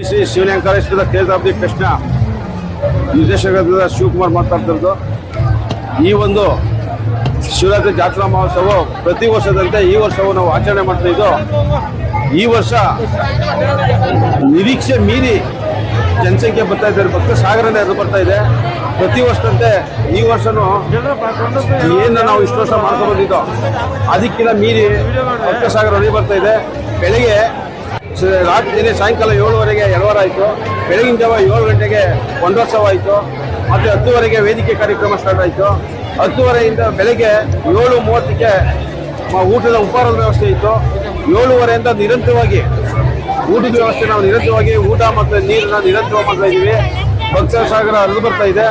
ಶ್ರೀ ಶಿವಲಿಂಗೇಶ್ವರ ತೀರ್ಥಾಬ್ದಿ ಕೃಷ್ಣ ನಿರ್ದೇಶಕರಾದ ಶಿವಕುಮಾರ್ ಮಾತಾಡ್ತಿರೋದು. ಈ ಒಂದು ಶಿವರಾತ್ರಿ ಜಾತ್ರಾ ಮಹೋತ್ಸವ ಪ್ರತಿ ವರ್ಷದಂತೆ ಈ ವರ್ಷವೂ ನಾವು ಆಚರಣೆ ಮಾಡ್ತಾ ಇದ್ದು, ಈ ವರ್ಷ ನಿರೀಕ್ಷೆ ಮೀರಿ ಜನಸಂಖ್ಯೆ ಬರ್ತಾ ಇದ್ದಾರೆ, ಭಕ್ತ ಸಾಗರನೇ ಅದು ಬರ್ತಾ ಇದೆ. ಪ್ರತಿ ವರ್ಷದಂತೆ ಈ ವರ್ಷನೂ ಏನು ನಾವು ಇಷ್ಟು ವರ್ಷ ಮಾಡ್ಕೊಂಡು ಬಂದಿದ್ದೋ ಅದಕ್ಕಿಂತ ಮೀರಿ ಭಕ್ತ ಸಾಗರ ಹರಿ ಬರ್ತಾ ಇದೆ. ಬೆಳಗ್ಗೆ ರಾತ್ರಿ ಸಾಯಂಕಾಲ 7:00ವರೆಗೆ ಎಡವಾರ ಆಯಿತು, ಬೆಳಗಿನ ಜಾವ 7 ಗಂಟೆಗೆ ಕೊಂಡೋತ್ಸವ ಆಯಿತು, ಮತ್ತು 10:00ವರೆಗೆ ವೇದಿಕೆ ಕಾರ್ಯಕ್ರಮ ಸ್ಟಾರ್ಟ್ ಆಯಿತು. 10:30ಯಿಂದ ಬೆಳಗ್ಗೆ 7:30ಕ್ಕೆ ಊಟದ ಉಪಹಾರದ ವ್ಯವಸ್ಥೆ ಇತ್ತು. 7:30ಯಿಂದ ನಿರಂತರವಾಗಿ ಊಟದ ವ್ಯವಸ್ಥೆ ನಾವು ನಿರಂತರವಾಗಿ ಊಟ ಮತ್ತು ನೀರನ್ನ ನಿರಂತರವಾಗಿ ಮಾಡ್ತಾ ಇದ್ದೀವಿ. ಭಕ್ತ ಸಾಗರ ಹರಿದು ಬರ್ತಾ ಇದೆ,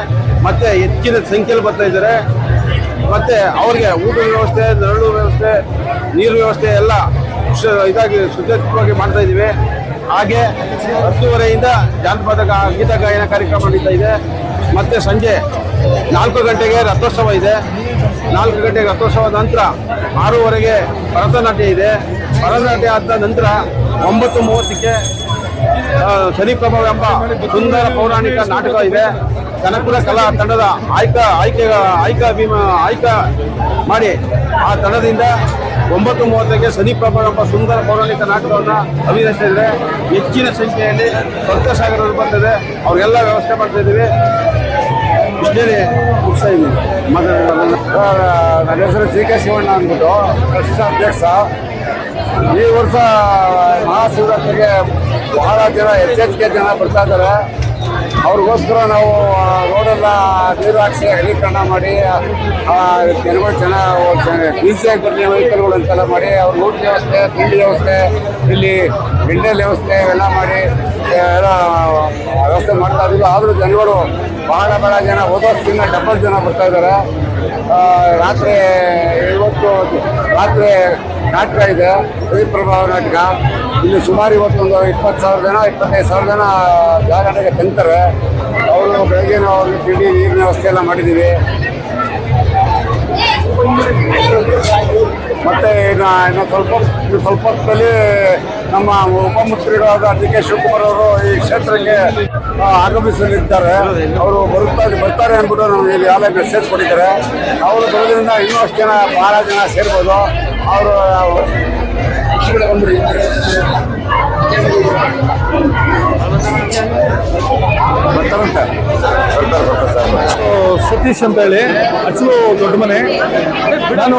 ಮತ್ತು ಹೆಚ್ಚಿನ ಸಂಖ್ಯೆಯಲ್ಲಿ ಬರ್ತಾ ಇದ್ದಾರೆ. ಮತ್ತು ಅವ್ರಿಗೆ ಊಟದ ವ್ಯವಸ್ಥೆ, ನೆರಳು ವ್ಯವಸ್ಥೆ, ನೀರು ವ್ಯವಸ್ಥೆ ಎಲ್ಲ ಇದಾಗಿ ಸುಸಜ್ಜಿತವಾಗಿ ಮಾಡ್ತಾ ಇದ್ದೀವಿ. ಹಾಗೆ 10:30ಯಿಂದ ಜಾನಪದ ಗೀತ ಗಾಯನ ಕಾರ್ಯಕ್ರಮ ನಡೀತಾ ಇದೆ. ಮತ್ತು ಸಂಜೆ 4 ಗಂಟೆಗೆ ರಥೋತ್ಸವ ಇದೆ. 4 ಗಂಟೆಗೆ ರಥೋತ್ಸವದ ನಂತರ 6:00ವರೆಗೆ ಭರತನಾಟ್ಯ ಇದೆ. ಭರತನಾಟ್ಯ ಆದ ನಂತರ 9:30ಕ್ಕೆ ಶನಿಪ್ರಭ ಎಂಬ ಸುಂದರ ಪೌರಾಣಿಕ ನಾಟಕ ಇದೆ. ಕನಕಪುರ ಕಲಾ ತಂಡದ ಆಯ್ಕೆ ಮಾಡಿ ಆ ತಂಡದಿಂದ 9:30ಕ್ಕೆ ಶನಿಪ್ರಭ ಎಂಬ ಸುಂದರ ಪೌರಾಣಿಕ ನಾಟಕವನ್ನು ಅಭಿನಯಿಸಿದರೆ ಹೆಚ್ಚಿನ ಸಂಖ್ಯೆಯಲ್ಲಿ ಭಕ್ತ ಸಾಗರ ಬರ್ತದೆ. ಅವ್ರಿಗೆಲ್ಲ ವ್ಯವಸ್ಥೆ ಮಾಡ್ತಾ ಇದ್ದೀವಿ. ಇಷ್ಟೇ ಮುಗಿಸ್ತಾ ಇದ್ದೀವಿ. ನನ್ನ ಹೆಸರು ಸಿ ಕೆ ಶಿವಣ್ಣ ಅಂದ್ಬಿಟ್ಟು ಟ್ರಸ್ಟ್ ಅಧ್ಯಕ್ಷ. ಈ ವರ್ಷ ಮಹಾಶಿವರಾತ್ರಿಗೆ ಬಹಳ ಜನ ಹೆಚ್ಚೆಚ್ಚಿಗೆ ಜನ ಬರ್ತಾ ಇದ್ದಾರೆ. ಅವ್ರಿಗೋಸ್ಕರ ನಾವು ರೋಡೆಲ್ಲ ನೀರು ಹಾಕ್ಸಿ ಅಗಲೀಕರಣ ಮಾಡಿ ಜನಗಳು ಈಸಿಯಾಗಿ ಬರಲಿ ವೆಹಿಕಲ್ಗಳು ಅಂತೆಲ್ಲ ಮಾಡಿ ಅವ್ರ ಊಟ ವ್ಯವಸ್ಥೆ, ತಿಂಡಿ ವ್ಯವಸ್ಥೆ, ಇಲ್ಲಿ ಗಿಂಡಲ್ ವ್ಯವಸ್ಥೆ ಎಲ್ಲ ಮಾಡಿ ಎಲ್ಲ ವ್ಯವಸ್ಥೆ ಮಾಡ್ತಾ ಇದ್ದೀವಿ. ಆದರೂ ಜನಗಳು ಬಹಳ ಜನ ಹೋದೋಷ್ಟಿಂದ ಡಬಲ್ ಜನ ಬರ್ತಾ ಇದ್ದಾರೆ. ಇವತ್ತು ರಾತ್ರಿ ನಾಟಕ ಇದೆ, ಪ್ರಭಾವ ನಾಟಕ. ಇಲ್ಲಿ ಸುಮಾರು ಇವತ್ತೊಂದು 20,000 ಜನ 25,000 ಜನ ಜಾಗರಣೆಗೆ ತಂತಾರೆ. ಅವರು ಬೆಳಗ್ಗೆ ಅವ್ರಿಗೆ ತಿಂಡಿ ನೀರಿನ ವ್ಯವಸ್ಥೆ ಎಲ್ಲ ಮಾಡಿದ್ದೀವಿ. ಮತ್ತು ಇನ್ನು ಸ್ವಲ್ಪ ಹೊತ್ತಲ್ಲಿ ನಮ್ಮ ಉಪಮುಖ್ಯರಾದ ಡಿ ಕೆ ಶಿವಕುಮಾರ್ ಅವರು ಈ ಕ್ಷೇತ್ರಕ್ಕೆ ಆಗಮಿಸಲಿದ್ದಾರೆ. ಅವರು ಬರ್ತಾರೆ ಅಂದ್ಬಿಟ್ಟು ನಮಗೆ ಇಲ್ಲಿ ಯಾವಾಗ ಮೆಸೇಜ್ ಕೊಟ್ಟಿದ್ದಾರೆ. ಅವರು ಬರೋದ್ರಿಂದ ಇನ್ನೂ ಅಷ್ಟು ಜನ ಬಹಳ ಜನ ಸೇರ್ಬೋದು. ಅವರು ಸತೀಶ್ ಅಂತ ಹೇಳಿ, ಅಚ್ಚಲು ದೊಡ್ಡ ಮನೆ. ನಾನು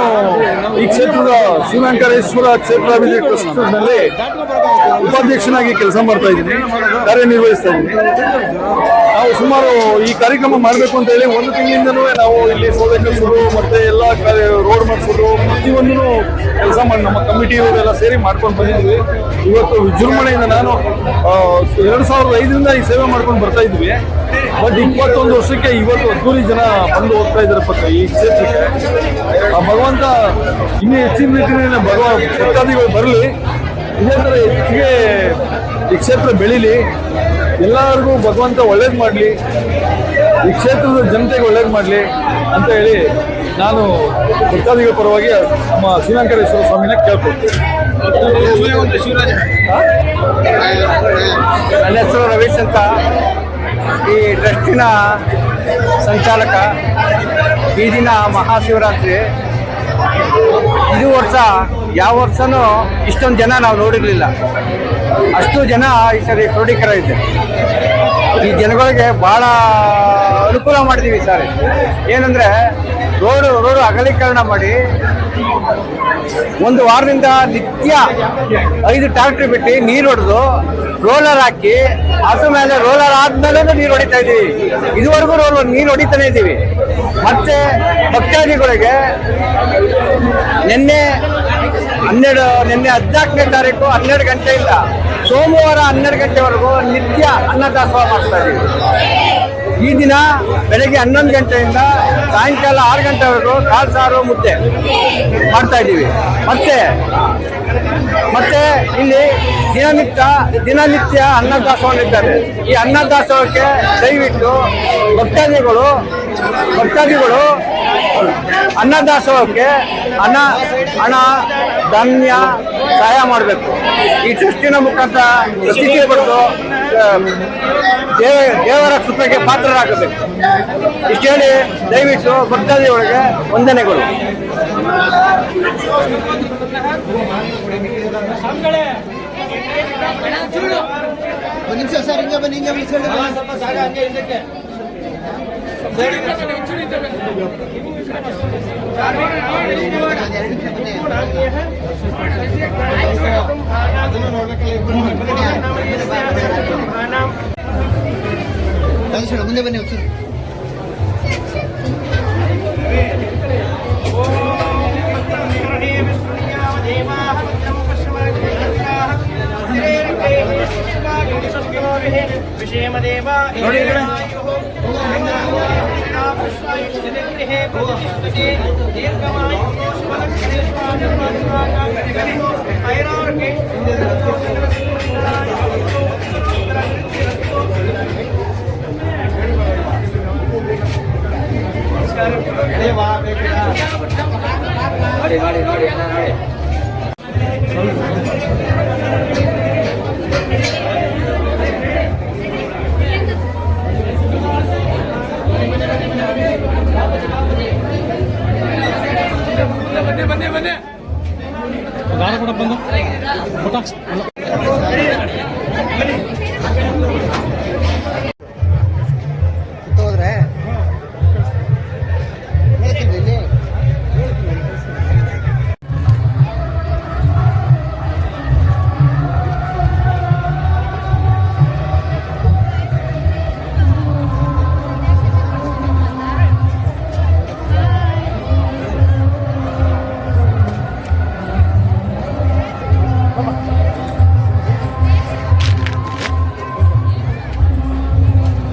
ಈ ಕ್ಷೇತ್ರದ ಶಿವಲಿಂಗೇಶ್ವರ ಕ್ಷೇತ್ರಾಭಿವೃದ್ಧಿ ಟ್ರಸ್ಟ್ನಲ್ಲಿ ಉಪಾಧ್ಯಕ್ಷನಾಗಿ ಕೆಲಸ ಮಾಡ್ತಾ ಇದ್ದೀನಿ, ಕಾರ್ಯನಿರ್ವಹಿಸ್ತಾ ಇದ್ದೀನಿ. ನಾವು ಸುಮಾರು ಈ ಕಾರ್ಯಕ್ರಮ ಮಾಡಬೇಕು ಅಂತ ಹೇಳಿ 1 ತಿಂಗಳಿಂದನೂ ನಾವು ಇಲ್ಲಿ ಸೌದೆ ಕಲಿಸೋದು ಮತ್ತು ಎಲ್ಲ ರೋಡ್ ಮಾಡಿಸೋದು ಪ್ರತಿಯೊಂದೂ ಕೆಲಸ ಮಾಡಿ ನಮ್ಮ ಕಮಿಟಿ ಅವರೆಲ್ಲ ಸೇರಿ ಮಾಡ್ಕೊಂಡು ಬಂದಿದ್ವಿ. ಇವತ್ತು ವಿಜೃಂಭಣೆಯಿಂದ ನಾನು 2005ರಿಂದ ಈ ಸೇವೆ ಮಾಡ್ಕೊಂಡು ಬರ್ತಾ ಇದ್ವಿ. ಬಟ್ 21 ವರ್ಷಕ್ಕೆ ಇವತ್ತು 100 ಜನ ಬಂದು ಹೋಗ್ತಾ ಇದ್ದಾರೆ ಈ ಕ್ಷೇತ್ರಕ್ಕೆ. ಭಗವಂತ ಇನ್ನೂ ಹೆಚ್ಚಿನ ರೀತಿಯಲ್ಲಿ ಭಕ್ತಾದಿಗಳು ಬರಲಿ, ಇದೇ ಥರ ಹೆಚ್ಚಿಗೆ ಈ ಕ್ಷೇತ್ರ ಬೆಳೀಲಿ, ಎಲ್ಲರಿಗೂ ಭಗವಂತ ಒಳ್ಳೇದು ಮಾಡಲಿ, ಈ ಕ್ಷೇತ್ರದ ಜನತೆಗೆ ಒಳ್ಳೇದು ಮಾಡಲಿ ಅಂತ ಹೇಳಿ ನಾನು ಭಕ್ತಾದಿಗಳ ಪರವಾಗಿ ನಮ್ಮ ಶಿವಲಿಂಗೇಶ್ವರ ಸ್ವಾಮಿನ ಕೇಳ್ಕೊಳ್ತೀನಿ. ನನ್ನ ಹೆಸರು ರವೀಶ್ ಅಂತ, ಈ ಟ್ರಸ್ಟಿನ ಸಂಚಾಲಕ. ಈ ದಿನ ಮಹಾಶಿವರಾತ್ರಿ. ಇದು ವರ್ಷ ಯಾವ ವರ್ಷನೂ ಇಷ್ಟೊಂದು ಜನ ನಾವು ನೋಡಿರಲಿಲ್ಲ. ಅಷ್ಟು ಜನ ಈ ಸರಿ ಕ್ರೋಢೀಕರಿಸಿದೆ. ಈ ಜನಗಳಿಗೆ ಭಾಳ ಅನುಕೂಲ ಮಾಡಿದ್ದೀವಿ ಸರ್. ಏನಂದರೆ ರೋಡು ಅಗಲೀಕರಣ ಮಾಡಿ 1 ವಾರದಿಂದ ನಿತ್ಯ 5 ಟ್ರಾಕ್ಟರ್ ಬಿಟ್ಟು ನೀರು ಹೊಡೆದು ರೋಲರ್ ಹಾಕಿ ಅದ್ರ ಮೇಲೆ ರೋಲರ್ ಆದ್ಮೇಲೆ ನೀರು ಹೊಡಿತಾ ಇದ್ದೀವಿ. ಇದುವರೆಗೂ ನೀರು ಹೊಡಿತಾನೆ ಇದ್ದೀವಿ. ಮತ್ತೆ ಭಕ್ತಾದಿಗಳಿಗೆ ನಿನ್ನೆ 14ನೇ ತಾರೀಕು 12 ಗಂಟೆಯಿಂದ ಸೋಮವಾರ 12 ಗಂಟೆವರೆಗೂ ನಿತ್ಯ ಅನ್ನದಾಸೋಹ ಮಾಡ್ತಾ ಇದ್ದೀವಿ. ಈ ದಿನ ಬೆಳಗ್ಗೆ 11 ಗಂಟೆಯಿಂದ ಸಾಯಂಕಾಲ 6 ಗಂಟೆವರೆಗೂ ಕಾಳು ಸಾರು ಮುದ್ದೆ ಮಾಡ್ತಾ ಇದ್ದೀವಿ. ಮತ್ತೆ ಇಲ್ಲಿ ದಿನನಿತ್ಯ ಅನ್ನದಾಸೋಹ ಇದ್ದಾರೆ. ಈ ಅನ್ನದಾಸೋಹಕ್ಕೆ ದಯವಿಟ್ಟು ಭಕ್ತಾದಿಗಳು ಅನ್ನದಾಸೋಹಕ್ಕೆ ಹಣ ಧಾನ್ಯ ಸಹಾಯ ಮಾಡಬೇಕು. ಈ ಟ್ರಸ್ಟಿನ ಮುಖಾಂತರ ಪ್ರತಿಷ್ಠೆ ಪಡೆದು ದೇವರ ಕೃಪೆಗೆ ಪಾತ್ರರಾಗಬೇಕು. ಇಷ್ಟು ಹೇಳಿ ದಯವಿಟ್ಟು ಭಕ್ತಾದಿಗಳಿಗೆ ವಂದನೆಗಳು. ಒಂದು ನಿಮಿಷ ಸರ್, ಹಿಂಗೆ ಬನ್ನಿ, ಹಿಂಗೆ ಬನ್ನಿ, ಸ್ವಲ್ಪ ಜಾಗ ಹಂಗೆ ಇದಕ್ಕೆ. ಮುಂದೆ ಬನ್ನಿ ಸರ್. ಹೋದ್ರೆ ಇಲ್ಲಿ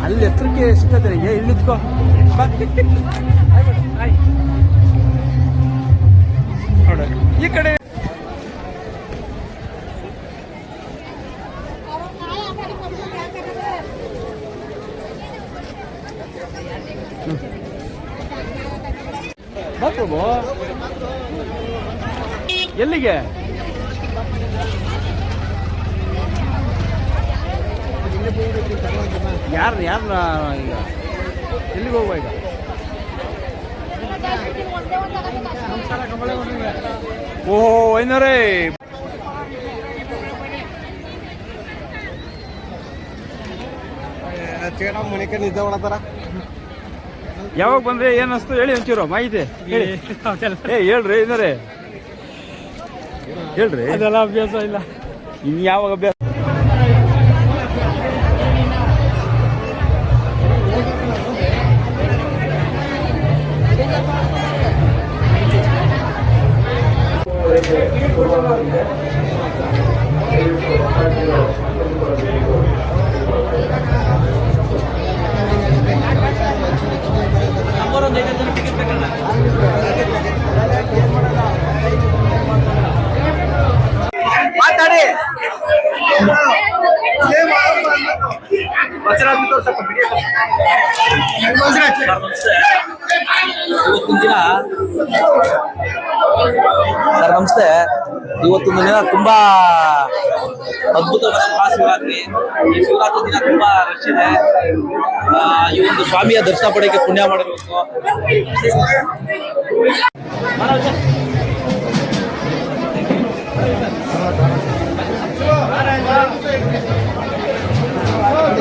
ಅಲ್ಲಿ ಎತ್ತರಕ್ಕೆ ಸಿಗ್ತದೆ ನಿಮಗೆ, ಇಲ್ಲಿ ನಿಂತ್ಕೋ. ಈ ಕಡೆ ಪ್ರಭು, ಎಲ್ಲಿಗೆ? ಯಾರನ್ನ ಈಗ ಎಲ್ಲಿಗೆ ಹೋಗುವ ಈಗ? ಓಹೋ ಐನರೇ, ಮನೆಗೆ ನಿದ್ದೆ ಮಾಡತ್ತಾರ. ಯಾವಾಗ ಬಂದ್ರೆ ಏನಿಸ್ತು ಹೇಳಿ ಒಂಚೂರು ಮಾಹಿತಿ ಹೇಳಿ. ಹೇಳ್ರಿ ಐನರೇ, ಹೇಳ್ರಿ. ಅದೆಲ್ಲ ಅಭ್ಯಾಸ ಇಲ್ಲ. ಇನ್ ಯಾವಾಗ ಅಭ್ಯಾಸ? ಮಾತಾಡಿ. ಇವತ್ತಿನ ದಿನ ಸರ್ ನಮಸ್ತೆ. ಇವತ್ತಿನ ದಿನ ತುಂಬಾ ಅದ್ಭುತವಾದ ಮಹಾಶಿವರಾತ್ರಿ. ಈ ಶಿವರಾತ್ರಿ ದಿನ ತುಂಬಾ ರಶ್ ಇದೆ. ಈ ಒಂದು ಸ್ವಾಮಿಯ ದರ್ಶನ ಪಡೆಯಕ್ಕೆ ಪುಣ್ಯ ಮಾಡಿರ್ಬೇಕು.